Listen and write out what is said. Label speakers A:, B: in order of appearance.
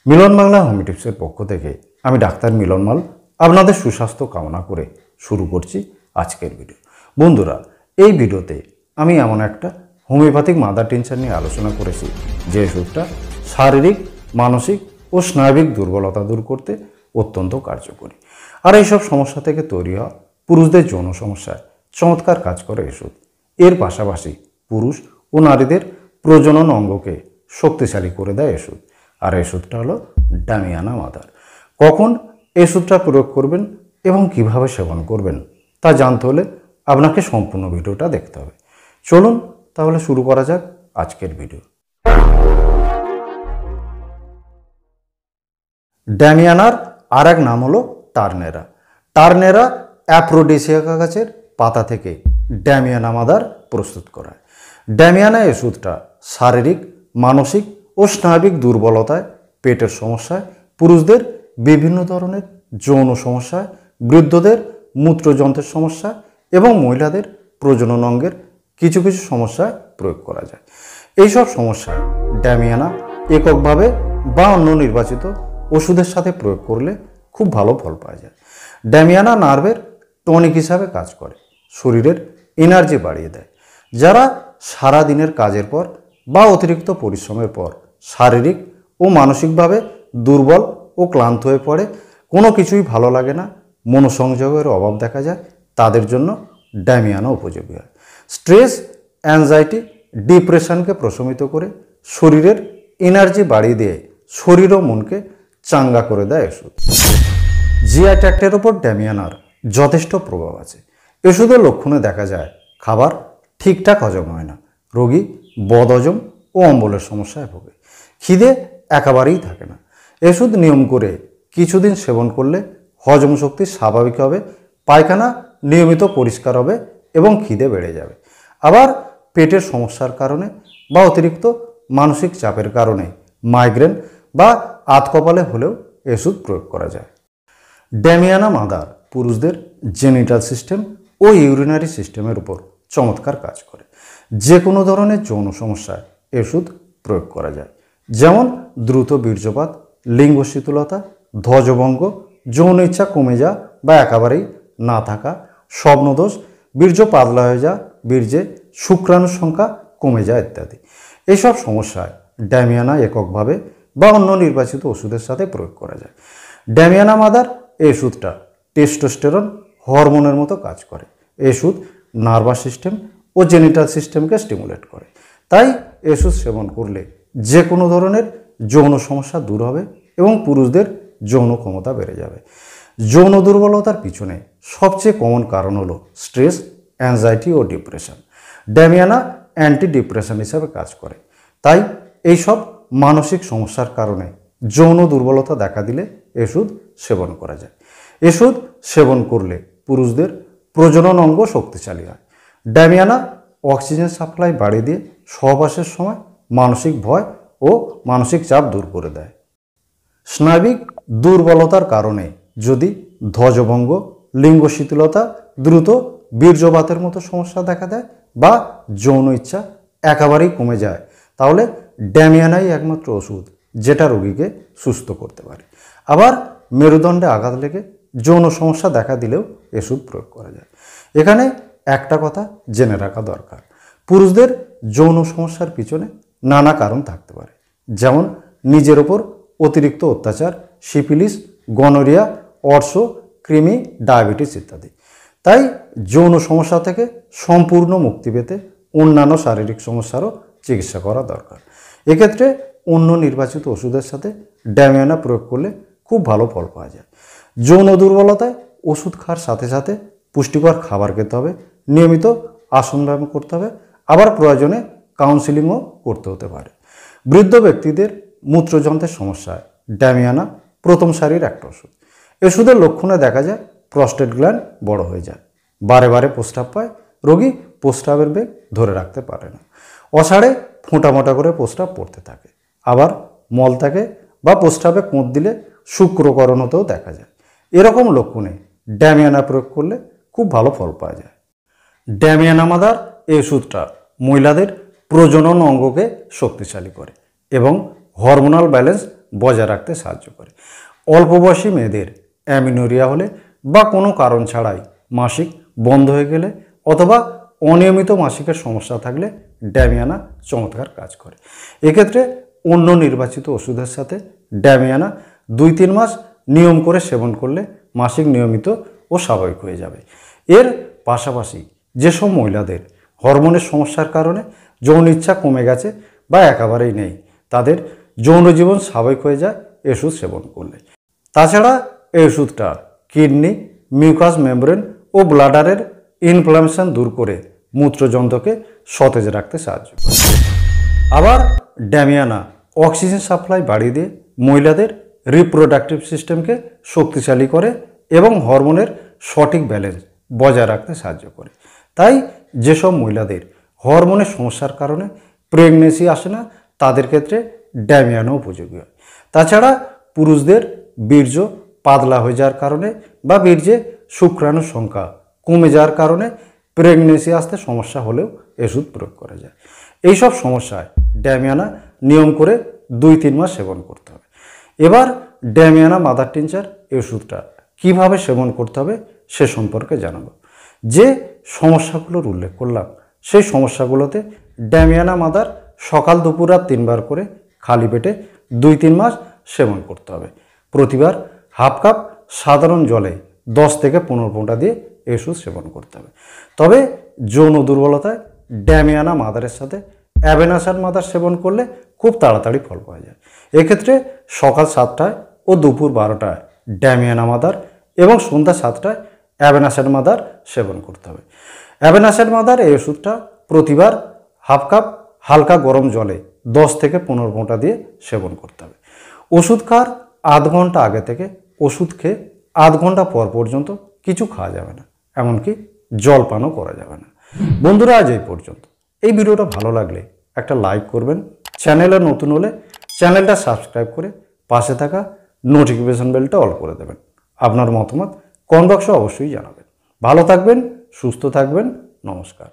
A: মিলন Bangla homeo টিপসের পক্ষ থেকে আমি ডাক্তার মিলন মাল আপনাদের সুস্বাস্থ্য কামনা করে শুরু করছি আজকের ভিডিও। বন্ধুরা, এই ভিডিওতে আমি এমন একটা হোমিওপ্যাথিক মাদার টিনচার নিয়ে আলোচনা করেছি যে ওষুধটা শারীরিক, মানসিক ও স্নায়বিক দুর্বলতা দূর করতে অত্যন্ত কার্যকরী। আর এইসব সমস্যা থেকে তৈরি হওয়া পুরুষদের যৌন সমস্যায় চমৎকার কাজ করে ওষুধ। এর পাশাপাশি পুরুষ ও নারীদের প্রজনন অঙ্গকে শক্তিশালী করে দেয় ওষুধ। আর এই ওষুধটা হলো ডামিয়ানা মাদার। কখন এই ওষুধটা প্রয়োগ করবেন এবং কিভাবে সেবন করবেন তা জানতে হলে আপনাকে সম্পূর্ণ ভিডিওটা দেখতে হবে। চলুন তাহলে শুরু করা যাক আজকের ভিডিও। ডামিয়ানার আর এক নাম হলো টার্নেরা। টার্নেরা অ্যাফ্রোডিসিয়াকা গাছের পাতা থেকে ডামিয়ানা মাদার প্রস্তুত করা হয়। ডামিয়ানা ওষুধটা শারীরিক, মানসিক ও স্নায়বিক দুর্বলতায়, পেটের সমস্যায়, পুরুষদের বিভিন্ন ধরনের যৌন সমস্যায়, বৃদ্ধদের মূত্রযন্ত্রের সমস্যা এবং মহিলাদের প্রজনন অঙ্গের কিছু কিছু সমস্যায় প্রয়োগ করা যায়। এইসব সমস্যায় ডামিয়ানা এককভাবে বা অন্য নির্বাচিত ওষুধের সাথে প্রয়োগ করলে খুব ভালো ফল পাওয়া যায়। ডামিয়ানা নার্ভের টনিক হিসাবে কাজ করে, শরীরের এনার্জি বাড়িয়ে দেয়। যারা সারা দিনের কাজের পর বা অতিরিক্ত পরিশ্রমের পর শারীরিক ও মানসিকভাবে দুর্বল ও ক্লান্ত হয়ে পড়ে, কোনো কিছুই ভালো লাগে না, মনোসংযোগের অভাব দেখা যায়, তাদের জন্য ডামিয়ানা উপযোগী হয়। স্ট্রেস, অ্যাংজাইটি, ডিপ্রেশনকে প্রশমিত করে শরীরের এনার্জি বাড়িয়ে দিয়ে শরীর ও মনকে চাঙ্গা করে দেয় ওষুধ। জিআই ট্র্যাক্টের ওপর ডামিয়ানার যথেষ্ট প্রভাব আছে। ওষুধের লক্ষণে দেখা যায় খাবার ঠিকঠাক হজম হয় না, রোগী বদহজম ও অম্বলের সমস্যায় ভোগে, খিদে একেবারেই থাকে না। ওষুধ নিয়ম করে কিছুদিন সেবন করলে হজম শক্তি স্বাভাবিক হবে, পায়খানা নিয়মিত পরিষ্কার হবে এবং খিদে বেড়ে যাবে। আবার পেটের সমস্যার কারণে বা অতিরিক্ত মানসিক চাপের কারণে মাইগ্রেন বা আধকপালে হলেও ওষুধ প্রয়োগ করা যায়। ডামিয়ানা মাদার পুরুষদের জেনিটাল সিস্টেম ও ইউরিনারি সিস্টেমের উপর চমৎকার কাজ করে। যে কোনো ধরনের যৌন সমস্যায় ওষুধ প্রয়োগ করা যায়, যেমন দ্রুত বীর্যপাত, লিঙ্গ শিথিলতা, ধ্বজভঙ্গ, যৌন ইচ্ছা কমে যাওয়া বা একেবারেই না থাকা, স্বপ্নদোষ, বীর্য পাতলা হয়ে যাওয়া, বীর্যে শুক্রাণুর সংখ্যা কমে যায় ইত্যাদি। এইসব সমস্যায় ডামিয়ানা এককভাবে বা অন্য নির্বাচিত ওষুধের সাথে প্রয়োগ করা যায়। ডামিয়ানা মাদার এই ওষুধটা টেস্টোস্টেরন হরমোনের মতো কাজ করে। এই ওষুধ নার্ভাস সিস্টেম ও জেনিটাল সিস্টেমকে স্টিমুলেট করে। তাই এই ওষুধ সেবন করলে যে কোনো ধরনের যৌন সমস্যা দূর হবে এবং পুরুষদের যৌন ক্ষমতা বেড়ে যাবে। যৌন দুর্বলতার পিছনে সবচেয়ে কমন কারণ হলো স্ট্রেস, অ্যাংজাইটি ও ডিপ্রেশন। ডামিয়ানা অ্যান্টি ডিপ্রেশন হিসাবে কাজ করে। তাই এইসব মানসিক সমস্যার কারণে যৌন দুর্বলতা দেখা দিলে ওষুধ সেবন করা যায়। ওষুধ সেবন করলে পুরুষদের প্রজনন অঙ্গ শক্তিশালী হয়। ডামিয়ানা অক্সিজেন সাপ্লাই বাড়িয়ে দিয়ে সহবাসের সময় মানসিক ভয় ও মানসিক চাপ দূর করে দেয়। স্নায়বিক দুর্বলতার কারণে যদি ধ্বজভঙ্গ, লিঙ্গ শিথিলতা, দ্রুত বীর্যপাতের মতো সমস্যা দেখা দেয় বা যৌন ইচ্ছা একেবারেই কমে যায়, তাহলে ডামিয়ানাই একমাত্র ওষুধ যেটা রোগীকে সুস্থ করতে পারে। আবার মেরুদণ্ডে আঘাত লেগে যৌন সমস্যা দেখা দিলেও ওষুধ প্রয়োগ করা যায়। এখানে একটা কথা জেনে রাখা দরকার, পুরুষদের যৌন সমস্যার পিছনে নানা কারণ থাকতে পারে, যেমন নিজের ওপর অতিরিক্ত অত্যাচার, সিফিলিস, গনোরিয়া, অর্শ, কৃমি, ডায়াবেটিস ইত্যাদি। তাই যৌন সমস্যা থেকে সম্পূর্ণ মুক্তি পেতে অন্যান্য শারীরিক সমস্যারও চিকিৎসা করা দরকার। এক্ষেত্রে অন্য নির্বাচিত ওষুধের সাথে ডামিয়ানা প্রয়োগ করলে খুব ভালো ফল পাওয়া যায়। যৌন দুর্বলতায় ওষুধ খাওয়ার সাথে সাথে পুষ্টিকর খাবার খেতে হবে, নিয়মিত আসন ব্যায়াম করতে হবে, আবার প্রয়োজনে কাউন্সিলিংও করতে হতে পারে। বৃদ্ধ ব্যক্তিদের মূত্রযন্ত্রের সমস্যায় ডামিয়ানা প্রথম সারির একটা ওষুধ। ওষুধের লক্ষণে দেখা যায় প্রস্টেট গ্ল্যান্ড বড় হয়ে যায়, বারে বারে প্রস্রাব পায়, রোগী প্রস্রাবের বেগ ধরে রাখতে পারে না, অষাঢ়ে ফোঁটা মোটা করে প্রস্রাব পড়তে থাকে, আবার মল থাকে বা প্রস্রাবে কোঁত দিলে শুক্রকরণ হতেও দেখা যায়। এরকম লক্ষণে ডামিয়ানা প্রয়োগ করলে খুব ভালো ফল পাওয়া যায়। ডামিয়ানা মাদার এই ওষুধটা মহিলাদের প্রজনন অঙ্গকে শক্তিশালী করে এবং হরমোনাল ব্যালেন্স বজায় রাখতে সাহায্য করে। অল্প বয়সী মেয়েদের অ্যামিনোরিয়া হলে বা কোনো কারণ ছাড়াই মাসিক বন্ধ হয়ে গেলে অথবা অনিয়মিত মাসিকের সমস্যা থাকলে ড্যামিয়ানা চমৎকার কাজ করে। এক্ষেত্রে অন্য নির্বাচিত ওষুধের সাথে ড্যামিয়ানা 2-3 মাস নিয়ম করে সেবন করলে মাসিক নিয়মিত ও স্বাভাবিক হয়ে যাবে। এর পাশাপাশি যেসব মহিলাদের হরমোনের সমস্যার কারণে যৌন ইচ্ছা কমে গেছে বা একেবারেই নেই, তাদের যৌন জীবন স্বাভাবিক হয়ে যায় এই ওষুধ সেবন করলে। তাছাড়া এই ওষুধটা কিডনি, মিউকাস মেমব্রেন ও ব্লাডারের ইনফ্লামেশন দূর করে মূত্রযন্ত্রকে সতেজ রাখতে সাহায্য করে। আবার ড্যামিয়ানা অক্সিজেন সাপ্লাই বাড়িয়ে দিয়ে মহিলাদের রিপ্রোডাক্টিভ সিস্টেমকে শক্তিশালী করে এবং হরমোনের সঠিক ব্যালেন্স বজায় রাখতে সাহায্য করে। তাই যেসব মহিলাদের হরমোনের সমস্যার কারণে প্রেগনেন্সি আসে না, তাদের ক্ষেত্রে ড্যামিয়ানা উপযোগী হয়। তাছাড়া পুরুষদের বীর্য পাতলা হয়ে যাওয়ার কারণে বা বীর্যে শুক্রাণুর সংখ্যা কমে যাওয়ার কারণে প্রেগনেন্সি আসতে সমস্যা হলেও ওষুধ প্রয়োগ করা যায়। এইসব সমস্যায় ড্যামিয়ানা নিয়ম করে 2-3 মাস সেবন করতে হবে। এবার ড্যামিয়ানা মাদার টিনচার এই ওষুধটা কীভাবে সেবন করতে হবে সে সম্পর্কে জানাবো। যে সমস্যাগুলোর উল্লেখ করলাম সেই সমস্যাগুলোতে ড্যামিয়ানা মাদার সকাল দুপুর রাত 3 বার করে খালি পেটে 2-3 মাস সেবন করতে হবে। প্রতিবার হাফ কাপ সাধারণ জলে 10 থেকে 15 ফোঁটা দিয়ে এই ওষুধ সেবন করতে হবে। তবে যৌন দুর্বলতায় ড্যামিয়ানা মাদারের সাথে অ্যাবেনাসার মাদার সেবন করলে খুব তাড়াতাড়ি ফল পাওয়া যায়। এক্ষেত্রে সকাল 7টায় ও দুপুর 12টায় ড্যামিয়ানা মাদার এবং সন্ধ্যা 7টায় অ্যাবেনাসার মাদার সেবন করতে হবে। অ্যাবেনাসার মাদার এই ওষুধটা প্রতিবার হাফ কাপ হালকা গরম জলে 10 থেকে 15 ফোঁটা দিয়ে সেবন করতে হবে। ওষুধ খাওয়ার আধ ঘন্টা আগে থেকে ওষুধ খেয়ে আধ ঘন্টা পর পর্যন্ত কিছু খাওয়া যাবে না, এমনকি জলপানও করা যাবে না। বন্ধুরা, আজ এই পর্যন্ত। এই ভিডিওটা ভালো লাগলে একটা লাইক করবেন, চ্যানেলে নতুন হলে চ্যানেলটা সাবস্ক্রাইব করে পাশে থাকা নোটিফিকেশন বেলটা অল করে দেবেন। আপনার মতামত কমেন্ট বক্সে অবশ্যই জানাবেন। ভালো থাকবেন, সুস্থ থাকবেন, নমস্কার।